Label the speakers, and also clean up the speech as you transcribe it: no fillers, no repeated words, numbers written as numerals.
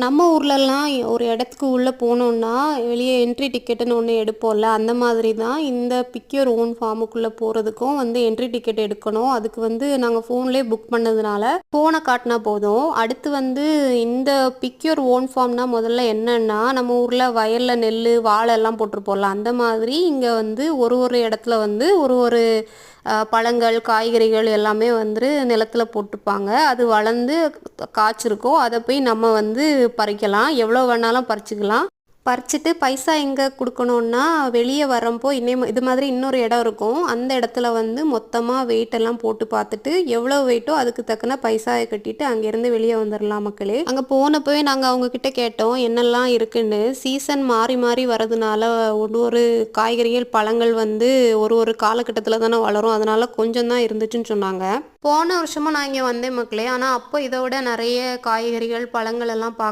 Speaker 1: நம்ம ஊர்லலாம் ஒரு இடத்துக்கு உள்ளே போனோம்னா வெளியே என்ட்ரி டிக்கெட்டுன்னு ஒன்று எடுப்போம்ல, அந்த மாதிரி தான் இந்த பிக் யுவர் ஓன் ஃபார்முக்குள்ளே போகிறதுக்கும் என்ட்ரி டிக்கெட் எடுக்கணும். அதுக்கு நாங்கள் ஃபோன்லேயே புக் பண்ணதுனால ஃபோனை காட்டினா போதும். அடுத்து இந்த பிக் யுவர் ஓன் ஃபார்ம்னா முதல்ல என்னன்னா, நம்ம ஊரில் வயலில் நெல் வாழை எல்லாம் போட்டிருப்போம்ல, அந்த மாதிரி இங்கே ஒரு ஒரு இடத்துல ஒரு ஒரு பழங்கள் காய்கறிகள் எல்லாமே நிலத்துல போட்டுப்பாங்க. அது வளர்ந்து காய்ச்சிருக்கும். அதை போய் நம்ம பறிக்கலாம், எவ்வளோ வேணாலும் பறிச்சுக்கலாம். பறிச்சுட்டு பைசா எங்கே கொடுக்கணுன்னா, வெளியே வரப்போ இது மாதிரி இன்னொரு இடம் இருக்கும். அந்த இடத்துல மொத்தமாக வெயிட் எல்லாம் போட்டு பார்த்துட்டு எவ்வளோ வெயிட்டோ அதுக்கு தக்கன பைசாயை கட்டிட்டு அங்கேருந்து வெளியே வந்துடலாம் மக்களே. அங்கே போனப்போவே நாங்கள் அவங்கக்கிட்ட கேட்டோம் என்னெல்லாம் இருக்குன்னு. சீசன் மாறி மாறி வரதுனால ஒரு ஒரு காய்கறிகள் பழங்கள் ஒரு ஒரு காலகட்டத்தில் தானே வளரும், அதனால கொஞ்சம் தான் இருந்துச்சுன்னு சொன்னாங்க. போன வருஷமும் நான் இங்கே வந்தேன் மக்களே. ஆனால் அப்போ இதை விட நிறைய காய்கறிகள் பழங்கள் எல்லாம் பார்க்க